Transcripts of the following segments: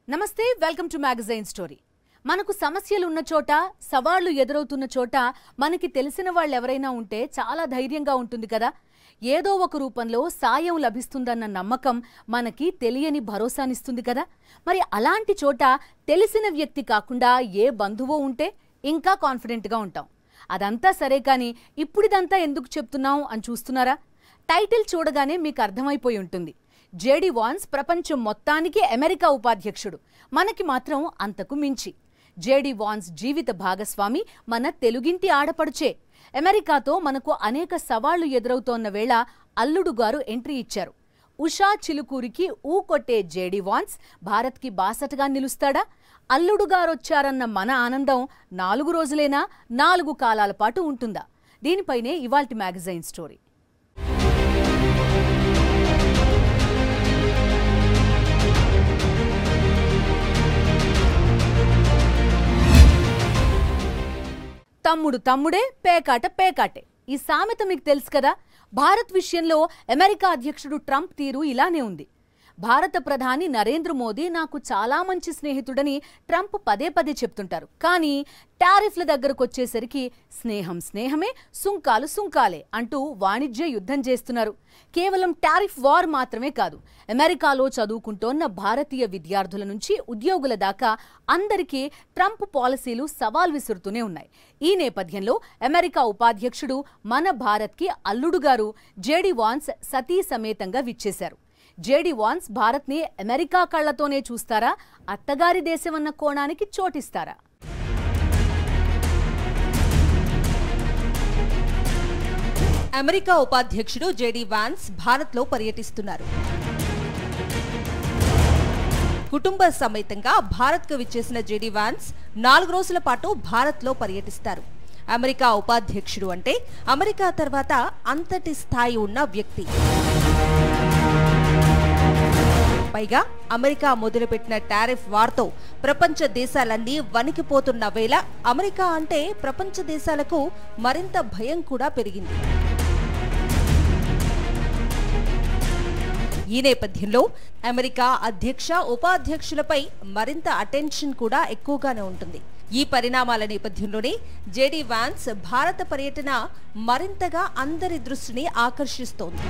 నమస్తే welcome to magazine story. మనకు సమస్యలు ఉన్న చోట, సవాళ్లు ఎదురవుతున్న చోట మనకి తెలిసిన వాళ్ళు ఎవరైనా ఉంటే చాలా ధైర్యంగా ఉంటుంది కదా. ఏదో ఒక రూపంలో సాయం లభిస్తుందన్న నమ్మకం మనకి తెలియని భరోసానిస్తుంది కదా. మరి అలాంటి చోట తెలిసిన వ్యక్తి కాకుండా ఏ బంధువో ఉంటే ఇంకా కాన్ఫిడెంట్గా ఉంటాం. అదంతా సరే కానీ ఇప్పుడిదంతా ఎందుకు చెప్తున్నాం అని చూస్తున్నారా? టైటిల్ చూడగానే మీకు అర్థమైపోయి ఉంటుంది. జేడీ వాన్స్ ప్రపంచం మొత్తానికి అమెరికా ఉపాధ్యక్షుడు, మనకి మాత్రం అంతకు మించి. జేడీ వాన్స్ జీవిత భాగస్వామి మన తెలుగింటి ఆడపడుచే. అమెరికాతో మనకు అనేక సవాళ్లు ఎదురవుతోన్న వేళ అల్లుడు గారు ఎంట్రీ ఇచ్చారు. ఉషా చిలుకూరికి కొట్టే జేడీ వాన్స్ భారత్కి బాసటగా నిలుస్తాడా? అల్లుడు గారొచ్చారన్న మన ఆనందం 4 రోజులేనా, 4 కాలాల పాటు ఉంటుందా? దీనిపైనే ఇవాల్టి మ్యాగజైన్ స్టోరీ. తమ్ముడు తమ్ముడే, పేకాట పేకాటే. ఈ సామెత మీకు తెలుసు కదా. భారత్ విషయంలో అమెరికా అధ్యక్షుడు ట్రంప్ తీరు ఇలానే ఉంది. భారత ప్రధాని నరేంద్ర మోదీ నాకు చాలా మంచి స్నేహితుడని ట్రంప్ పదే పదే చెప్తుంటారు. కానీ టారిఫ్ల దగ్గరకు వచ్చేసరికి స్నేహం స్నేహమే, సుంకాలు సుంకాలే అంటూ వాణిజ్య యుద్ధం చేస్తున్నారు. కేవలం టారిఫ్ వార్ మాత్రమే కాదు, అమెరికాలో చదువుకుంటోన్న భారతీయ విద్యార్థుల నుంచి ఉద్యోగుల దాకా అందరికీ ట్రంప్ పాలసీలు సవాల్ విసురుతూనే ఉన్నాయి. ఈ నేపథ్యంలో అమెరికా ఉపాధ్యక్షుడు మన భారత్కి అల్లుడు గారు జేడీ వాన్స్ సతీ సమేతంగా విచ్చేశారు. జేడీ వాన్స్ భారత్ని అమెరికా కళ్లతోనే చూస్తారా, అత్తగారి దేశమన్న కోణానికి చోటిస్తారా? అమెరికా ఉపాధ్యక్షుడు జేడీ వాన్స్ భారత్లో పర్యటిస్తున్నారు. కుటుంబ సమేతంగా భారత్కు విచ్చేసిన జేడీ వాన్స్ 4 రోజుల పాటు భారత్లో పర్యటిస్తారు. అమెరికా ఉపాధ్యక్షుడు అంటే అమెరికా తర్వాత అంతటి స్థాయి ఉన్న వ్యక్తి. పైగా అమెరికా మొదలుపెట్టిన టారిఫ్ వార్తో ప్రపంచ దేశాలన్నీ వణికిపోతున్న వేళ అమెరికా అంటే ప్రపంచ దేశాలకు మరింత భయం కూడా పెరిగింది. ఈ నేపథ్యంలో అమెరికా అధ్యక్ష, ఉపాధ్యక్షులపై మరింత అటెన్షన్ కూడా ఎక్కువగానే ఉంటుంది. ఈ పరిణామాల నేపథ్యంలోనే జేడీ వాన్స్ భారత పర్యటన మరింతగా అందరి దృష్టిని ఆకర్షిస్తోంది.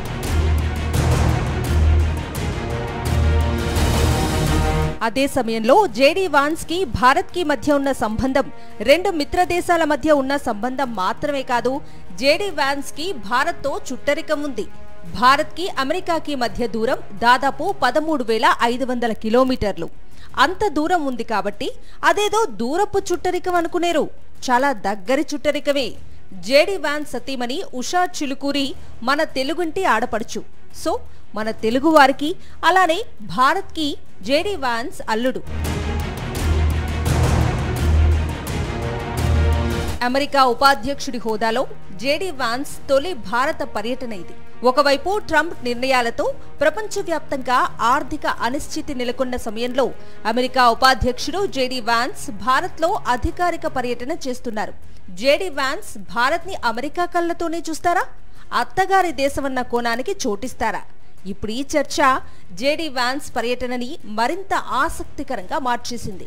అదే సమయంలో జేడీ వాన్స్ కి భారత్ కి మధ్య ఉన్న సంబంధం 2 మిత్ర దేశాల మధ్య ఉన్న సంబంధం మాత్రమే కాదు, జేడీ వాన్స్ కి భారత్ తో చుట్టరికం ఉంది. భారత్ కి అమెరికాకి మధ్య దూరం దాదాపు 13,500 కిలోమీటర్లు. అంత దూరం ఉంది కాబట్టి అదేదో దూరపు చుట్టరికం అనుకునేరు, చాలా దగ్గరి చుట్టరికమే. జేడీ వాన్స్ సతీమణి ఉషా చిలుకూరి మన తెలుగుంటి ఆడపడుచు. సో మన తెలుగు వారికి, అలానే భారత్కి జేడీ వాన్స్ అల్లుడు. అమెరికా ఉపాధ్యక్షుడి హోదాలో జేడీ వాన్స్ తొలి భారత పర్యటన ఇది. ఒకవైపు ట్రంప్ నిర్ణయాలతో ప్రపంచవ్యాప్తంగా ఆర్థిక అనిశ్చితి నెలకొన్న సమయంలో అమెరికా ఉపాధ్యక్షుడు జేడీ వాన్స్ భారత్లో అధికారిక పర్యటన చేస్తున్నారు. జేడీ వాన్స్ భారత్ని అమెరికా కళ్ళతోనే చూస్తారా, అత్తగారి దేశమన్న కోణానికి చోటిస్తారా? ఇప్పుడు ఈ చర్చ జేడీ వాన్స్ పర్యటనని మరింత ఆసక్తికరంగా మార్చేసింది.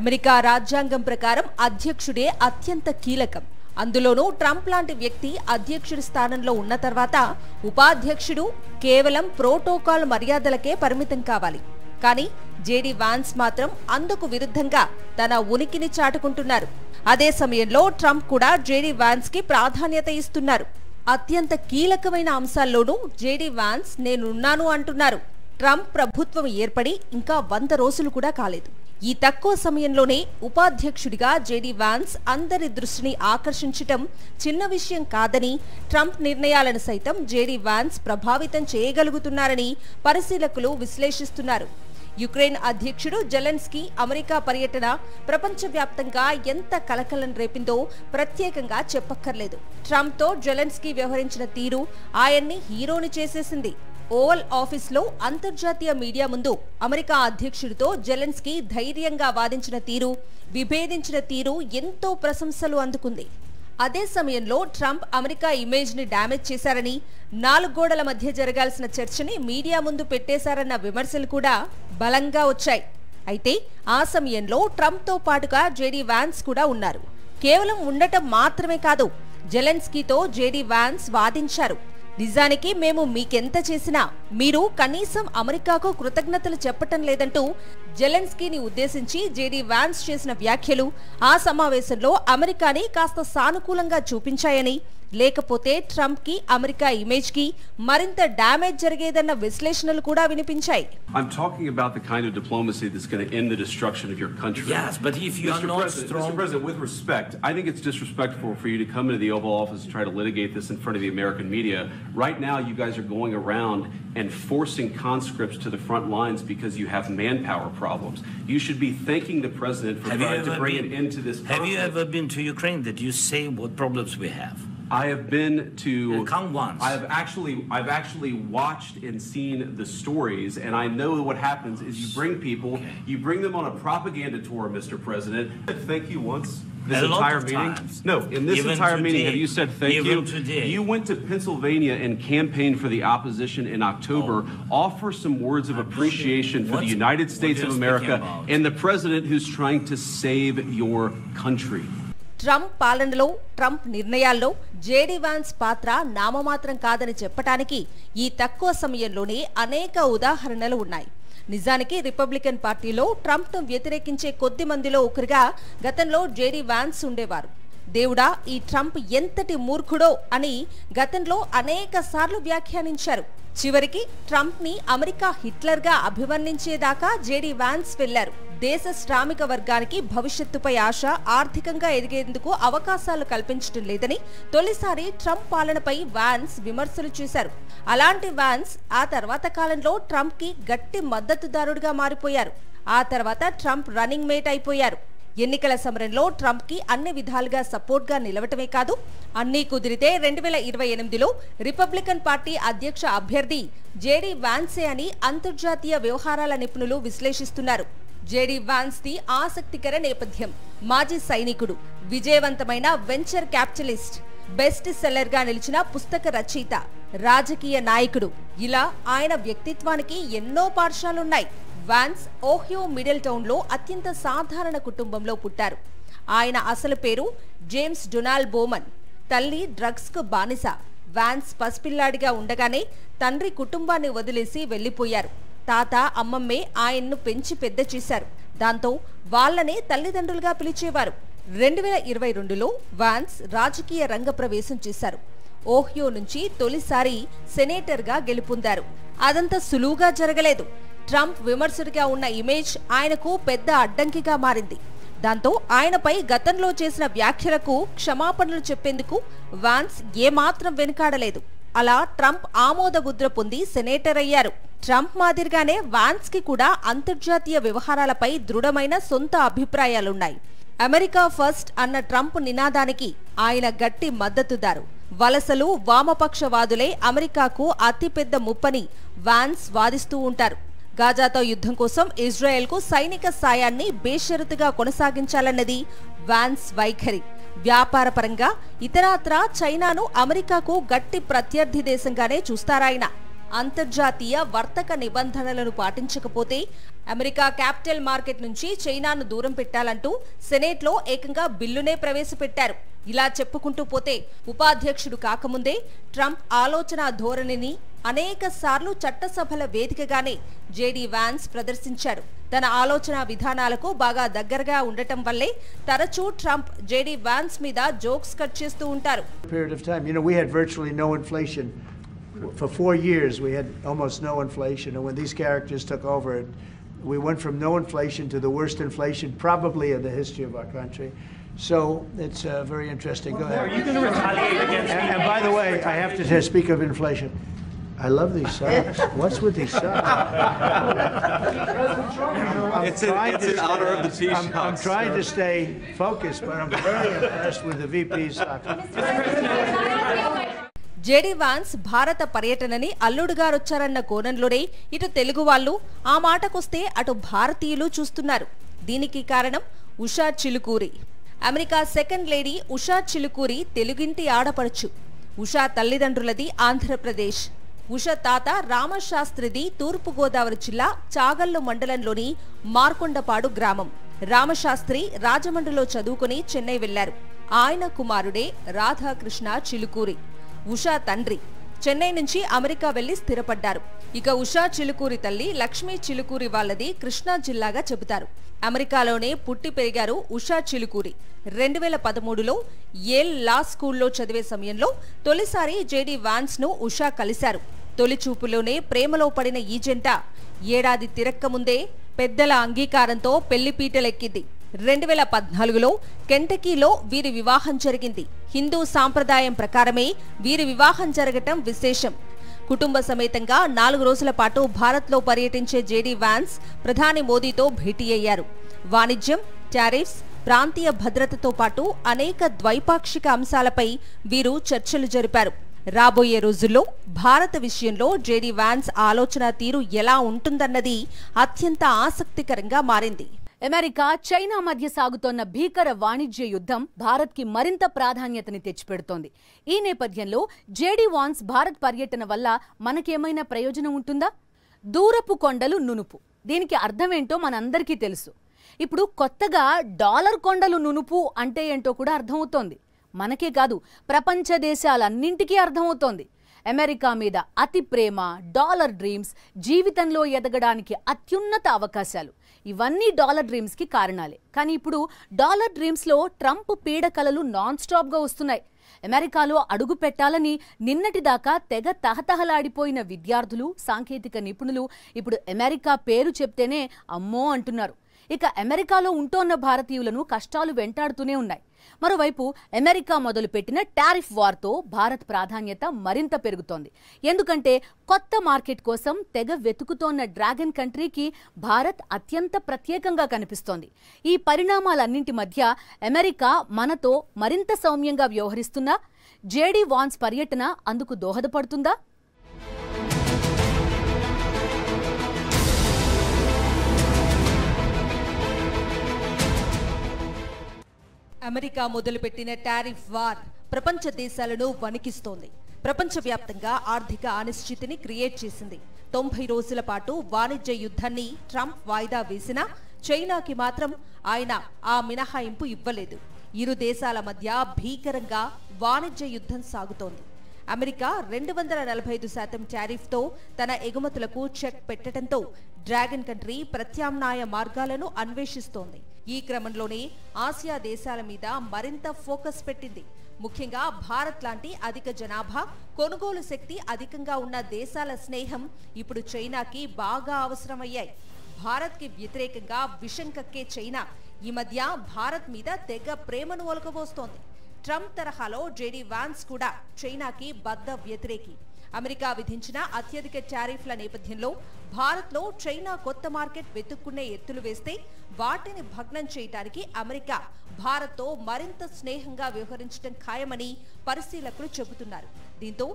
అమెరికా రాజ్యాంగం ప్రకారం అధ్యక్షుడే అత్యంత కీలకం. అందులోనూ ట్రంప్ లాంటి వ్యక్తి అధ్యక్షుడి స్థానంలో ఉన్న తర్వాత ఉపాధ్యక్షుడు కేవలం ప్రోటోకాల్ మర్యాదలకే పరిమితం కావాలి. కానీ జేడీ వాన్స్ మాత్రం అందుకు విరుద్ధంగా తన ఉనికిని చాటుకుంటున్నారు. అదే సమయంలో ట్రంప్ కూడా జేడీ వాన్స్ కి ప్రాధాన్యత ఇస్తున్నారు. అత్యంత కీలకమైన అంశాల్లోనూ జేడీ వాన్స్ నేనున్నాను అంటున్నారు. ట్రంప్ ప్రభుత్వం ఏర్పడి ఇంకా 100 రోజులు కూడా కాలేదు. ఈ తక్కువ సమయంలోనే ఉపాధ్యక్షుడిగా జేడీ వాన్స్ అందరి దృష్టిని ఆకర్షించటం చిన్న విషయం కాదని, ట్రంప్ నిర్ణయాలను సైతం జేడీ వాన్స్ ప్రభావితం చేయగలుగుతున్నారని పరిశీలకులు విశ్లేషిస్తున్నారు. యుక్రెయిన్ అధ్యక్షుడు జెలెన్స్కీ అమెరికా పర్యటన ప్రపంచవ్యాప్తంగా ఎంత కలకలం రేపిందో ప్రత్యేకంగా చెప్పక్కర్లేదు. ట్రంప్తో జెలెన్స్కీ వ్యవహరించిన తీరు ఆయన్ని హీరోని చేసేసింది. ఓవల్ ఆఫీస్లో అంతర్జాతీయ మీడియా ముందు అమెరికా అధ్యక్షుడితో జెలెన్స్కీ ధైర్యంగా వాదించిన తీరు, విభేదించిన తీరు ఎంతో ప్రశంసలు అందుకుంది. అదే సమయంలో ట్రంప్ అమెరికా ఇమేజ్ ని డ్యామేజ్ చేశారని, 4 గోడల మధ్య జరగాల్సిన చర్చని మీడియా ముందు పెట్టేశారన్న విమర్శలు కూడా బలంగా వచ్చాయి. అయితే ఆ సమయంలో ట్రంప్ తో పాటుగా జేడీ వాన్స్ కూడా ఉన్నారు. కేవలం ఉండటం మాత్రమే కాదు, జెలెన్స్కీతో జేడీ వాన్స్ వాదించారు. నిజానికి మేము మీకెంత చేసినా మీరు కనీసం అమెరికాకు కృతజ్ఞతలు చెప్పటం లేదంటూ జెలెన్స్కీని ఉద్దేశించి జేడీ వాన్స్ చేసిన వ్యాఖ్యలు ఆ సమావేశంలో అమెరికాని కాస్త సానుకూలంగా చూపించాయని, లేకపోతే ట్రంప్ కి అమెరికా ఇమేజ్ కి మరింత డ్యామేజ్ జరిగేదన్న విశ్లేషణలు కూడా వినిపించాయి. I'm talking about the kind of diplomacy that's going to end the destruction of your country. Yes, but if you are not strong... Mr. President, with respect, I think it's disrespectful for you to come into the Oval Office and try to litigate this in front of the American media. Right now, you guys are going around and forcing conscripts to the front lines because you have manpower problems. You should be thanking the President for trying to bring an end to this conflict. Have you ever been to Ukraine that you say what problems we have? I have been to. Come once. I've actually watched and seen the stories, and I know what happens is you bring people, you bring them on a propaganda tour, Mr. President. Thank you once. This entire meeting? No, in this entire meeting, have you said thank you? You went to Pennsylvania and campaigned for the opposition in October. Offer some words of appreciation for the United States of America and the President who's trying to save your country. Trump పాలనలో, Trump నిర్ణయాల్లో JD Vance పాత్ర నామమాత్రం కాదని చెప్పటానికి ఈ తక్కువ సమయంలోనే అనేక ఉదాహరణలు ఉన్నాయి. నిజానికి రిపబ్లికన్ పార్టీలో ట్రంప్ను వ్యతిరేకించే కొద్ది మందిలో ఒకరిగా గతంలో జేడీ వాన్స్ ఉండేవారు. దేవుడా, ఈ ట్రంప్ ఎంతటి మూర్ఖుడో అని గతంలో అనేక సార్లు వ్యాఖ్యానించారు. చివరికి ట్రంప్ ని అమెరికా హిట్లర్ గా అభివర్ణించేదాకా జేడీ వాన్స్ వెళ్లారు. దేశ శ్రామిక వర్గానికి భవిష్యత్తుపై ఆశ, ఆర్థికంగా ఎదిగేందుకు అవకాశాలు కల్పించడం లేదని తొలిసారి ట్రంప్ పాలనపై వాన్స్ విమర్శలు చేశారు. అలాంటి వాన్స్ ఆ తర్వాత కాలంలో ట్రంప్ కి గట్టి మద్దతుదారుడిగా మారిపోయారు. ఆ తర్వాత ట్రంప్ రన్నింగ్ మేట్ అయిపోయారు. ఎన్నికల సమరంలో ట్రంప్ కి అన్ని విధాలుగా సపోర్ట్ గా నిలవటమే కాదు, అన్నీ కుదిరితే 2028లో రిపబ్లికన్ పార్టీ అధ్యక్ష అభ్యర్థి జేడీ వాన్సే అని అంతర్జాతీయ వ్యవహారాల నిపుణులు విశ్లేషిస్తున్నారు. జేడీ వాన్స్ ది ఆసక్తికర నేపథ్యం: మాజీ సైనికుడు, విజయవంతమైన వెంచర్ క్యాపిటలిస్ట్, బెస్ట్ సెల్లర్ గా నిలిచిన పుస్తక రచయిత, రాజకీయ నాయకుడు. ఇలా ఆయన వ్యక్తిత్వానికి ఎన్నో పార్శ్వాలున్నాయి. వాన్స్ ఓహియో మిడిల్ టౌన్ లో అత్యంత సాధారణ కుటుంబంలో పుట్టారు. ఆయన అసలు పేరు జేమ్స్ డొనాల్డ్ బోమన్. తల్లి డ్రగ్స్ కు బానిస. వాన్స్ పసిపిల్లాడిగా ఉండగానే తండ్రి కుటుంబాన్ని వదిలేసి వెళ్లిపోయారు. తాత, అమ్మమ్మే ఆయన్ను పెంచి పెద్ద చేశారు. దాంతో వాళ్లనే తల్లిదండ్రులుగా పిలిచేవారు. 2022లో వాన్స్ రాజకీయ రంగ ప్రవేశం చేశారు. ఓహియో నుంచి తొలిసారి సెనేటర్ గా గెలుపొందారు. అదంతా సులువుగా జరగలేదు. ట్రంప్ విమర్శకుడిగా ఉన్న ఇమేజ్ ఆయనకు పెద్ద అడ్డంకిగా మారింది. దాంతో ఆయనపై గతంలో చేసిన వ్యాఖ్యలకు క్షమాపణలు చెప్పేందుకు వాన్స్ ఏమాత్రం వెనుకాడలేదు. అలా ట్రంప్ ఆమోద ముద్ర పొంది సెనేటర్ అయ్యారు. ట్రంప్ మాదిరిగానే వాన్స్ కి కూడా అంతర్జాతీయ వ్యవహారాలపై దృఢమైన సొంత అభిప్రాయాలున్నాయి. అమెరికా ఫస్ట్ అన్న ట్రంప్ నినాదానికి ఆయన గట్టి మద్దతుదారు. వలసలు, వామపక్షవాదులే అమెరికాకు అతిపెద్ద ముప్పని వాన్స్ వాదిస్తూ ఉంటారు. గాజాతో యుద్ధం కోసం ఇజ్రాయెల్కు సైనిక సాయాన్ని బేషరతుగా కొనసాగించాలన్నది వాన్స్ వైఖరి. వ్యాపారపరంగా ఇతరాత్రా చైనాను అమెరికాకు గట్టి ప్రత్యర్థి దేశంగానే చూస్తారాయన. అంతర్జాతీయ వర్తక నిబంధనలను పాటించకపోతే అమెరికా క్యాపిటల్ మార్కెట్ నుంచి చైనాను దూరం పెట్టాలంటూ సెనేట్లో ఏకంగా బిల్లునే ప్రవేశపెట్టారు. ఇలా చెప్పుకుంటూ పోతే ఉపాధ్యక్షుడు కాకముందే ట్రంప్ ఆలోచన ధోరణిని అనేక సార్లు చట్టసభల వేదికగానే జేడీ వాన్స్ ప్రదర్శించారు. తన ఆలోచన విధానాలకు బాగా దగ్గరగా ఉండటం వల్లే తరచూ ట్రంప్ జేడీ వాన్స్ మీద జోక్స్ కట్ చేస్తూ ఉంటారు. For 4 years, we had almost no inflation, and when these characters took over, we went from no inflation to the worst inflation probably in the history of our country. So it's very interesting. Go ahead. Are you going to retaliate against me? And by the way, I have to speak of inflation. I love these socks. What's with these socks? It's in honor of the T-shirts. I'm trying to stay focused, but I'm very impressed with the VP's socks. JD Vance భారత పర్యటనని అల్లుడుగారొచ్చారన్న కోణంలోనే ఇటు తెలుగు వాళ్ళు, ఆ మాటకొస్తే అటు భారతీయులు చూస్తున్నారు. దీనికి కారణం Usha Chilukuri. America second lady Usha Chilukuri తెలుగింటి ఆడపడుచు. ఉషా తల్లిదండ్రులది ఆంధ్రప్రదేశ్. ఉష తాత రామశాస్త్రిది తూర్పుగోదావరి జిల్లా చాగల్లు మండలంలోని మార్కొండపాడు గ్రామం. రామశాస్త్రి రాజమండ్రిలో చదువుకుని చెన్నై వెళ్లారు. ఆయన కుమారుడే రాధాకృష్ణ చిలుకూరి. ఉషా తండ్రి చెన్నై నుంచి అమెరికా వెళ్లి స్థిరపడ్డారు. ఇక ఉషా చిలుకూరి తల్లి లక్ష్మీ చిలుకూరి వాళ్ళది కృష్ణా జిల్లాగా చెబుతారు. అమెరికాలోనే పుట్టి పెరిగారు ఉషా చిలుకూరి. 2013లో యేల్ లా స్కూల్లో చదివే సమయంలో తొలిసారి జేడీ వాన్స్ ను ఉషా కలిశారు. తొలి చూపులోనే ప్రేమలో పడిన ఈ జంట ఏడాది తిరక్కముందే పెద్దల అంగీకారంతో పెళ్లిపీటలెక్కింది. 2014లో కెంటకీలో వీరి వివాహం జరిగింది. హిందూ సాంప్రదాయం ప్రకారమే వీరి వివాహం జరగటం విశేషం. కుటుంబ సమేతంగా 4 రోజుల పాటు భారత్లో పర్యటించే జేడీ వాన్స్ ప్రధాని మోదీతో భేటీ అయ్యారు. వాణిజ్యం, టారిఫ్స్, ప్రాంతీయ భద్రతతో పాటు అనేక ద్వైపాక్షిక అంశాలపై వీరు చర్చలు జరిపారు. రాబోయే రోజుల్లో భారత విషయంలో జేడీ వాన్స్ ఆలోచన తీరు ఎలా ఉంటుందన్నది అత్యంత ఆసక్తికరంగా మారింది. అమెరికా, చైనా మధ్య సాగుతోన్న భీకర వాణిజ్య యుద్ధం భారత్కి మరింత ప్రాధాన్యతని తెచ్చిపెడుతోంది. ఈ నేపథ్యంలో జేడీ వాన్స్ భారత్ పర్యటన వల్ల మనకేమైనా ప్రయోజనం ఉంటుందా? దూరపు కొండలు నునుపు, దీనికి అర్థమేంటో మనందరికీ తెలుసు. ఇప్పుడు కొత్తగా డాలర్ కొండలు నునుపు అంటే ఏంటో కూడా అర్థమవుతోంది. మనకే కాదు, ప్రపంచ దేశాలన్నింటికీ అర్థమవుతోంది. అమెరికా మీద అతి ప్రేమ, డాలర్ డ్రీమ్స్, జీవితంలో ఎదగడానికి అత్యున్నత అవకాశాలు, ఇవన్నీ డాలర్ డ్రీమ్స్కి కారణాలే. కానీ ఇప్పుడు డాలర్ డ్రీమ్స్లో ట్రంప్ పీడకలలు నాన్ స్టాప్గా వస్తున్నాయి. అమెరికాలో అడుగు పెట్టాలని నిన్నటిదాకా తెగ తహతహలాడిపోయిన విద్యార్థులు, సాంకేతిక నిపుణులు ఇప్పుడు అమెరికా పేరు చెప్తేనే అమ్మో అంటున్నారు. ఇక అమెరికాలో ఉంటోన్న భారతీయులను కష్టాలు వెంటాడుతూనే ఉన్నాయి. మరోవైపు అమెరికా మొదలుపెట్టిన టారిఫ్ వార్తో భారత్ ప్రాధాన్యత మరింత పెరుగుతోంది. ఎందుకంటే కొత్త మార్కెట్ కోసం తెగ వెతుకుతోన్న డ్రాగన్ కంట్రీకి భారత్ అత్యంత ప్రత్యేకంగా కనిపిస్తోంది. ఈ పరిణామాలన్నింటి మధ్య అమెరికా మనతో మరింత సౌమ్యంగా వ్యవహరిస్తున్నా జేడీ వాన్స్ పర్యటన అందుకు దోహదపడుతుందా? అమెరికా మొదలుపెట్టిన టారిఫ్ వార్ ప్రపంచ దేశాలను వణికిస్తోంది. ప్రపంచవ్యాప్తంగా ఆర్థిక అనిశ్చితిని క్రియేట్ చేసింది. 90 రోజుల పాటు వాణిజ్య యుద్ధాన్ని ట్రంప్ వాయిదా వేసినా చైనాకి మాత్రం ఆయన ఆ మినహాయింపు ఇవ్వలేదు. ఇరు దేశాల మధ్య భీకరంగా వాణిజ్య యుద్ధం సాగుతోంది. అమెరికా 245% టారిఫ్తో తన ఎగుమతులకు చెక్ పెట్టడంతో డ్రాగన్ కంట్రీ ప్రత్యామ్నాయ మార్గాలను అన్వేషిస్తోంది. ఈ క్రమంలోనే ఆసియా దేశాల మీద మరింత ఫోకస్ పెట్టింది. ముఖ్యంగా భారత్ లాంటి అధిక జనాభా, కొనుగోలు శక్తి అధికంగా ఉన్న దేశాల స్నేహం ఇప్పుడు చైనాకి బాగా అవసరమయ్యాయి. భారత్కి వ్యతిరేకంగా విషం కక్కే చైనా ఈ మధ్య భారత్ మీద తెగ ప్రేమను ఒలకబోస్తోంది. ట్రంప్ తరహాలో జేడీ వాన్స్ కూడా చైనాకి బద్ద వ్యతిరేకి. అమెరికా విధించిన అత్యధిక టారిఫ్ల నేపథ్యంలో భారత్లో చైనా కొత్త మార్కెట్ వెతుక్కునే ఎత్తులు వేస్తే వాటిని భగ్నం చేయడానికి అమెరికా భారత్తో మరింత స్నేహంగా వ్యవహరించడం ఖాయమని పరిశీలకులు చెబుతున్నారు. దీంతో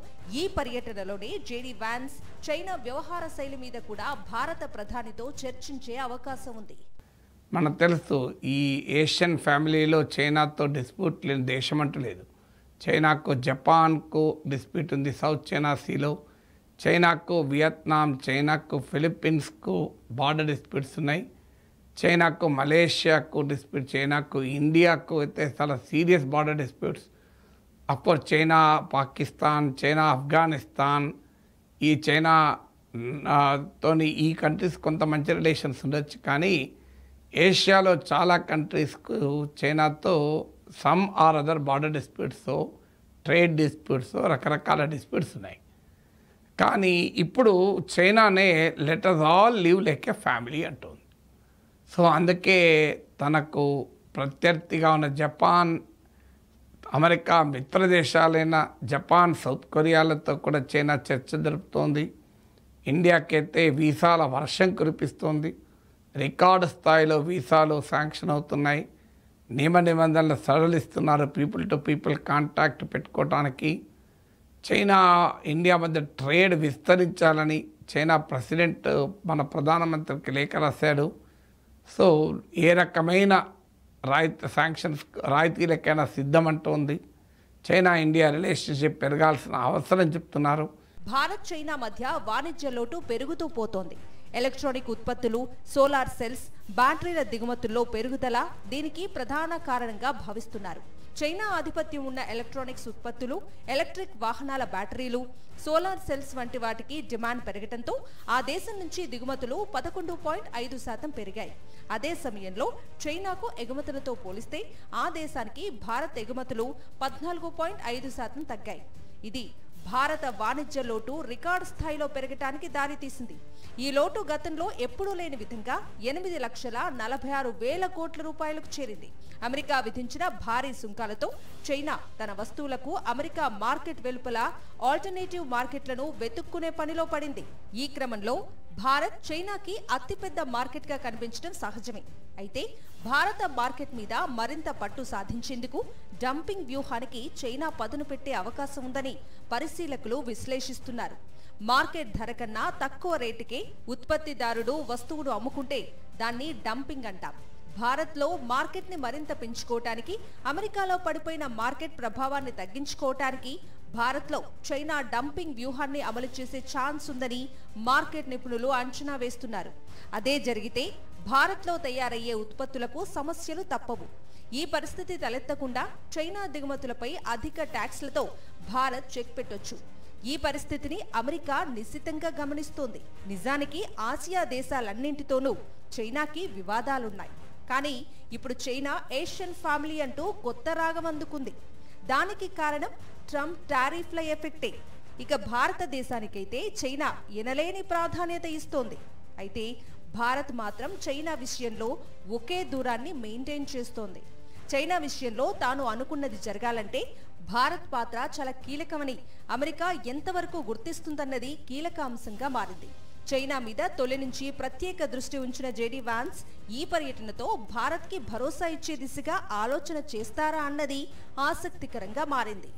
ఈ పర్యటనలోనే జేడీ వాన్స్ చైనా వ్యవహార శైలి మీద కూడా భారత ప్రధానితో చర్చించే అవకాశం ఉంది. మనకు తెలుసు, ఈ ఏషియన్ ఫ్యామిలీలో చైనాతో డిస్ప్యూట్ లేని దేశం అంటూ లేదు. చైనాకు జపాన్కు డిస్ప్యూట్ ఉంది సౌత్ చైనా సీలో, చైనాకు వియత్నాం, చైనాకు ఫిలిప్పీన్స్కు బార్డర్ డిస్ప్యూట్స్ ఉన్నాయి, చైనాకు మలేషియాకు డిస్ప్యూట్, చైనాకు ఇండియాకు అయితే చాలా serious border disputes. Of course China Pakistan, China Afghanistan, ఈ చైనా తోని ఈ కంట్రీస్ కొంత మంచి రిలేషన్స్ ఉండొచ్చు. కానీ ఏషియాలో చాలా కంట్రీస్కు చైనాతో some or other border disputes, trade disputes, రకరకాల డిస్ప్యూట్స్ ఉన్నాయి. కానీ ఇప్పుడు చైనానే let us all live like a family అంటుంది. సో అందుకే తనకు ప్రత్యర్థిగా ఉన్న జపాన్, అమెరికా మిత్ర దేశాలైన జపాన్, సౌత్ కొరియాలతో కూడా చైనా చర్చ జరుపుతోంది. ఇండియాకైతే వీసాల వర్షం కురిపిస్తోంది. రికార్డు స్థాయిలో వీసాలు శాంక్షన్ అవుతున్నాయి. నియమ నిబంధనలు సడలిస్తున్నారు పీపుల్ టు పీపుల్ కాంటాక్ట్ పెట్టుకోవడానికి. చైనా ఇండియా మధ్య ట్రేడ్ విస్తరించాలని చైనా ప్రెసిడెంట్ మన ప్రధానమంత్రికి లేఖ రాశాడు. సో ఏ రకమైన రాయితీలకైనా సిద్ధమంటోంది. చైనా ఇండియా రిలేషన్షిప్ పెరగాల్సిన అవసరం చెప్తున్నారు. భారత్ చైనా మధ్య వాణిజ్య లోటు పెరుగుతూ పోతోంది. ఎలక్ట్రానిక్ ఉత్పత్తులు, సోలార్ సెల్స్, బ్యాటరీల దిగుమతుల్లో పెరుగుదల దీనికి ప్రధాన కారణంగా భావిస్తున్నారు. చైనా ఆధిపత్యం ఉన్న ఎలక్ట్రానిక్స్ ఉత్పత్తులు, ఎలక్ట్రిక్ వాహనాల బ్యాటరీలు, సోలార్ సెల్స్ వంటి వాటికి డిమాండ్ పెరగడంతో ఆ దేశం నుంచి దిగుమతులు 11.5% పెరిగాయి. అదే సమయంలో చైనాకు ఎగుమతులతో పోలిస్తే ఆ దేశానికి భారత్ ఎగుమతులు 14.5% తగ్గాయి. ఇది భారత వాణిజ్య లోటు రికార్డు స్థాయిలో పెరగటానికి దారితీసింది. ఈ లోటు గతంలో ఎప్పుడూ లేని విధంగా 8,46,000 కోట్ల రూపాయలకు చేరింది. అమెరికా విధించిన భారీ సుంకాలతో చైనా తన వస్తువులకు అమెరికా మార్కెట్ వెలుపల ఆల్టర్నేటివ్ మార్కెట్లను వెతుక్కునే పనిలో పడింది. ఈ క్రమంలో భారత్ చైనాకి అతిపెద్ద మార్కెట్గా కనిపించడం సహజమే. అయితే భారత మార్కెట్ మీద మరింత పట్టు సాధించేందుకు డంపింగ్ వ్యూహానికి చైనా పదును పెట్టే అవకాశం ఉందని పరిశీలకులు విశ్లేషిస్తున్నారు. మార్కెట్ ధర కన్నా తక్కువ రేటుకే ఉత్పత్తిదారుడు వస్తువును అమ్ముకుంటే దాన్ని డంపింగ్ అంటాం. భారత్లో మార్కెట్ని మరింత పెంచుకోవటానికి, అమెరికాలో పడిపోయిన మార్కెట్ ప్రభావాన్ని తగ్గించుకోవటానికి భారత్లో చైనా డంపింగ్ వ్యూహాన్ని అమలు చేసే ఛాన్స్ ఉందని మార్కెట్ నిపుణులు అంచనా వేస్తున్నారు. అదే జరిగితే భారత్లో తయారయ్యే ఉత్పత్తులకు సమస్యలు తప్పవు. ఈ పరిస్థితి తలెత్తకుండా చైనా దిగుమతులపై అధిక ట్యాక్స్లతో భారత్ చెక్ పెట్టొచ్చు. ఈ పరిస్థితిని అమెరికా నిశితంగా గమనిస్తోంది. నిజానికి ఆసియా దేశాలన్నింటితోనూ చైనాకి వివాదాలున్నాయి. కానీ ఇప్పుడు చైనా ఏషియన్ ఫ్యామిలీ అంటూ కొత్త రాగం అందుకుంది. దానికి కారణం ట్రంప్ టారిఫ్ల ఎఫెక్టే. ఇక భారతదేశానికైతే చైనా ఎనలేని ప్రాధాన్యత ఇస్తోంది. అయితే భారత్ మాత్రం చైనా విషయంలో ఒకే దూరాన్ని మెయింటైన్ చేస్తోంది. చైనా విషయంలో తాను అనుకున్నది జరగాలంటే భారత్ పాత్ర చాలా కీలకమని అమెరికా ఎంతవరకు గుర్తిస్తుందన్నది కీలక అంశంగా మారింది. చైనా మీద తొలి నుంచి ప్రత్యేక దృష్టి ఉంచిన జేడీ వాన్స్ ఈ పర్యటనతో భారత్కి భరోసా ఇచ్చే దిశగా ఆలోచన చేస్తారా అన్నది ఆసక్తికరంగా మారింది.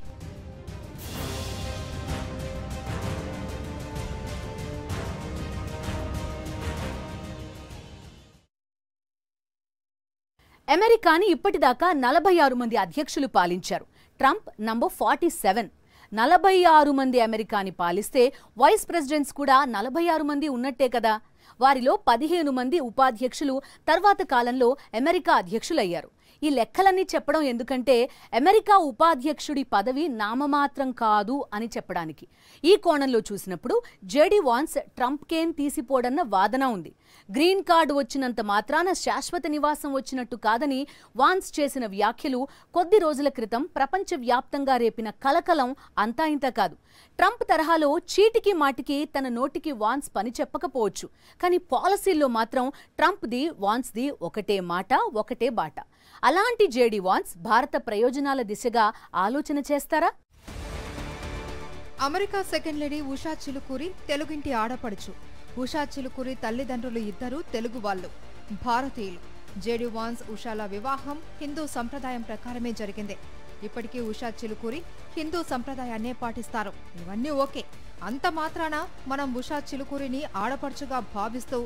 అమెరికాని ఇప్పటిదాకా 46 మంది అధ్యక్షులు పాలించారు. Trump number 47. 46 మంది అమెరికాని పాలిస్తే వైస్ ప్రెసిడెంట్స్ కూడా 46 మంది ఉన్నట్టే కదా. వారిలో 15 మంది ఉపాధ్యక్షులు తర్వాత కాలంలో అమెరికా అధ్యక్షులయ్యారు. ఈ లెక్కలన్నీ చెప్పడం ఎందుకంటే అమెరికా ఉపాధ్యక్షుడి పదవి నామమాత్రం కాదు అని చెప్పడానికి. ఈ కోణంలో చూసినప్పుడు జేడీ వాన్స్ ట్రంప్కేం తీసిపోడన్న వాదన ఉంది. గ్రీన్ కార్డు వచ్చినంత మాత్రాన శాశ్వత నివాసం వచ్చినట్టు కాదని వాన్స్ చేసిన వ్యాఖ్యలు కొద్ది రోజుల క్రితం ప్రపంచవ్యాప్తంగా రేపిన కలకలం అంతా ఇంత కాదు. ట్రంప్ తరహాలో చీటికి మాటికి తన నోటికి వాన్స్ పని చెప్పకపోవచ్చు. కానీ పాలసీల్లో మాత్రం ట్రంప్ది వాన్స్ది ఒకటే మాట, ఒకటే బాట. అలాంటి జేడీ వాన్స్ భారత ప్రయోజనాల దిశగా ఆలోచన చేస్తారా? America second lady Usha Chilukuri తెలుగింటి ఆడపడుచు. ఉషా చిలుకూరి తల్లిదండ్రులు ఇద్దరు తెలుగు వాళ్ళు, భారతీయులు. జేడీ వాన్స్ ఉషాల వివాహం హిందూ సంప్రదాయం ప్రకారమే జరిగింది. ఇప్పటికీ ఉషా చిలుకూరి హిందూ సంప్రదాయాన్నే పాటిస్తారు. ఇవన్నీ ఓకే. అంత మాత్రాన మనం ఉషా చిలుకూరిని ఆడపడుచుగా భావిస్తూ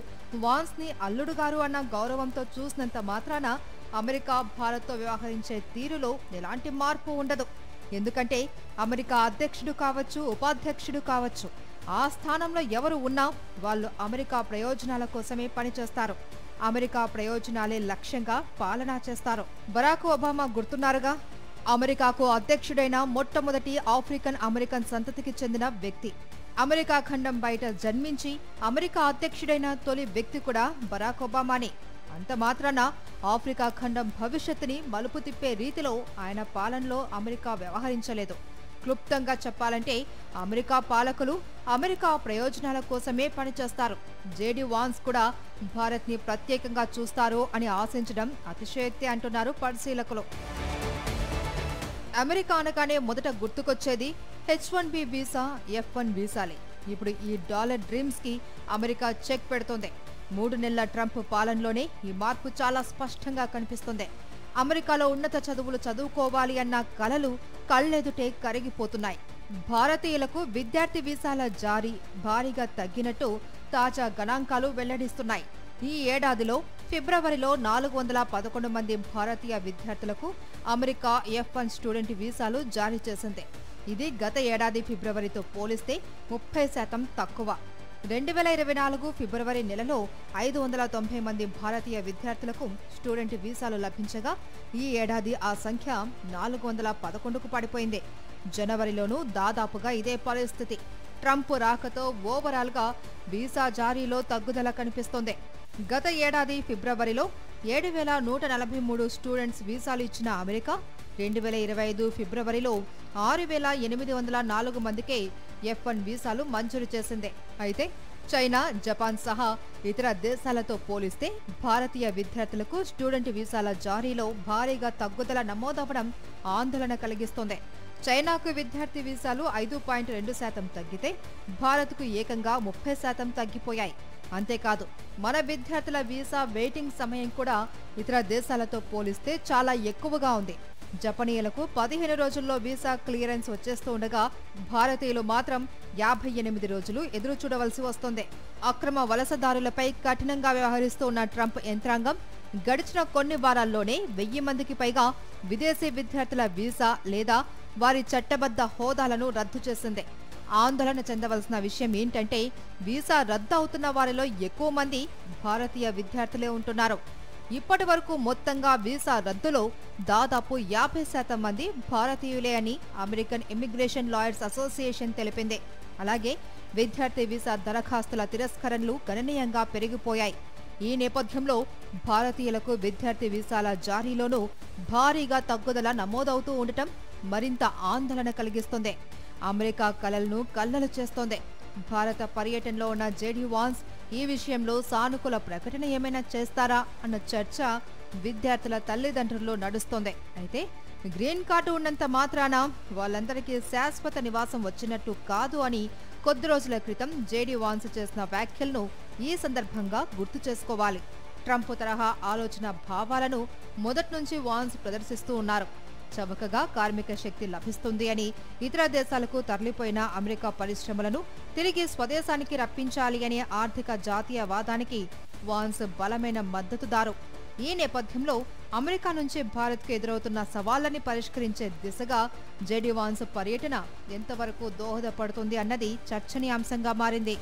వాన్స్ని అల్లుడుగారు అన్న గౌరవంతో చూసినంత మాత్రాన అమెరికా భారత్తో వ్యవహరించే తీరులో ఎలాంటి మార్పు ఉండదు. ఎందుకంటే అమెరికా అధ్యక్షుడు కావచ్చు, ఉపాధ్యక్షుడు కావచ్చు, ఆ స్థానంలో ఎవరు ఉన్నా వాళ్ళు అమెరికా ప్రయోజనాల కోసమే పనిచేస్తారు. అమెరికా ప్రయోజనాలే లక్ష్యంగా పాలన చేస్తారు. బరాక్ ఒబామా గుర్తున్నారుగా, అమెరికాకు అధ్యక్షుడైన మొట్టమొదటి ఆఫ్రికన్ అమెరికన్ సంతతికి చెందిన వ్యక్తి. అమెరికా ఖండం బయట జన్మించి అమెరికా అధ్యక్షుడైన తొలి వ్యక్తి కూడా బరాక్ ఒబామానే. అంత మాత్రాన ఆఫ్రికా ఖండం భవిష్యత్తుని మలుపు తిప్పే రీతిలో ఆయన పాలనలో అమెరికా వ్యవహరించలేదు. క్లుప్తంగా చెప్పాలంటే అమెరికా పాలకులు అమెరికా ప్రయోజనాల కోసమే పనిచేస్తారు. జేడీ వాన్స్ కూడా భారత్ని ప్రత్యేకంగా చూస్తారు అని ఆశించడం అతిశయోక్తి అంటున్నారు పరిశీలకులు. అమెరికా అనగానే మొదట గుర్తుకొచ్చేది H1B వీసా, F1 వీసాలే. ఇప్పుడు ఈ డాలర్ డ్రీమ్స్ కి అమెరికా చెక్ పెడుతోంది. 3 నెలల ట్రంప్ పాలనలోనే ఈ మార్పు చాలా స్పష్టంగా కనిపిస్తుంది. అమెరికాలో ఉన్నత చదువులు చదువుకోవాలి అన్న కలలు కళ్ళెదుటే కరిగిపోతున్నాయి. భారతీయులకు విద్యార్థి వీసాల జారీ భారీగా తగ్గినట్టు తాజా గణాంకాలు వెల్లడిస్తున్నాయి. ఈ ఏడాదిలో ఫిబ్రవరిలో 411 మంది భారతీయ విద్యార్థులకు అమెరికా F1 స్టూడెంట్ వీసాలు జారీ చేసింది. ఇది గత ఏడాది ఫిబ్రవరితో పోలిస్తే 30% తక్కువ. 2024 ఫిబ్రవరి నెలలో 590 మంది భారతీయ విద్యార్థులకు స్టూడెంట్ వీసాలు లభించగా ఈ ఏడాది ఆ సంఖ్య 411కు పడిపోయింది. జనవరిలోనూ దాదాపుగా ఇదే పరిస్థితి. ట్రంప్ రాకతో ఓవరాల్ గా వీసా జారీలో తగ్గుదల కనిపిస్తోంది. గత ఏడాది ఫిబ్రవరిలో 7,143 స్టూడెంట్స్ వీసాలు ఇచ్చిన అమెరికా 2025 ఫిబ్రవరిలో 6,804 మందికే F1 వీసాలు మంజూరు చేసింది. అయితే చైనా, జపాన్ సహా ఇతర దేశాలతో పోలిస్తే భారతీయ విద్యార్థులకు స్టూడెంట్ వీసాల జారీలో భారీగా తగ్గుదల నమోదవడం ఆందోళన కలిగిస్తోంది. చైనాకు విద్యార్థి వీసాలు 5.2% తగ్గితే భారత్కు ఏకంగా 30% తగ్గిపోయాయి. అంతేకాదు మన విద్యార్థుల వీసా వెయిటింగ్ సమయం కూడా ఇతర దేశాలతో పోలిస్తే చాలా ఎక్కువగా ఉంది. జపనీయులకు 15 రోజుల్లో వీసా క్లియరెన్స్ వచ్చేస్తూ ఉండగా భారతీయులు మాత్రం 58 రోజులు ఎదురు చూడవలసి వస్తోంది. అక్రమ వలసదారులపై కఠినంగా వ్యవహరిస్తున్న ట్రంప్ యంత్రాంగం గడిచిన కొన్ని వారాల్లోనే 1000 మందికి పైగా విదేశీ విద్యార్థుల వీసా లేదా వారి చట్టబద్ధ హోదాలను రద్దు చేసింది. ఆందోళన చెందవలసిన విషయం ఏంటంటే వీసా రద్దు అవుతున్న వారిలో ఎక్కువ మంది భారతీయ విద్యార్థులే ఉంటున్నారు. ఇప్పటి వరకు మొత్తంగా వీసా రద్దులో దాదాపు 50% మంది భారతీయులే అని అమెరికన్ ఇమ్మిగ్రేషన్ లాయర్స్ అసోసియేషన్ తెలిపింది. అలాగే విద్యార్థి వీసా దరఖాస్తుల తిరస్కరణలు గణనీయంగా పెరిగిపోయాయి. ఈ నేపథ్యంలో భారతీయులకు విద్యార్థి వీసాల జారీలోనూ భారీగా తగ్గుదల నమోదవుతూ ఉండటం మరింత ఆందోళన కలిగిస్తోంది. అమెరికా కలలను కల్లలు చేస్తోంది. భారత పర్యటనలో ఉన్న జేడీ వాన్స్ ఈ విషయంలో సానుకూల ప్రకటన ఏమైనా చేస్తారా అన్న చర్చ విద్యార్థుల తల్లిదండ్రుల్లో నడుస్తోంది. అయితే గ్రీన్ కార్డు ఉన్నంత మాత్రాన వాళ్ళందరికీ శాశ్వత నివాసం వచ్చినట్టు కాదు అని కొద్ది రోజుల క్రితం జేడీ వాన్స్ చేసిన వ్యాఖ్యలను ఈ సందర్భంగా గుర్తు చేసుకోవాలి. ట్రంప్ తరహా ఆలోచన భావాలను మొదటి నుంచి వాన్స్ ప్రదర్శిస్తూ ఉన్నారు. చవకగా కార్మిక శక్తి లభిస్తుంది అని ఇతర దేశాలకు తరలిపోయిన అమెరికా పరిశ్రమలను తిరిగి స్వదేశానికి రప్పించాలి అనే ఆర్థిక జాతీయవాదానికి వాన్స్ బలమైన మద్దతుదారు. ఈ నేపథ్యంలో అమెరికా నుంచి భారత్కు ఎదురవుతున్న సవాళ్లని పరిష్కరించే దిశగా జేడీ వాన్స్ పర్యటన ఎంతవరకు దోహదపడుతుంది అన్నది చర్చనీయాంశంగా మారింది.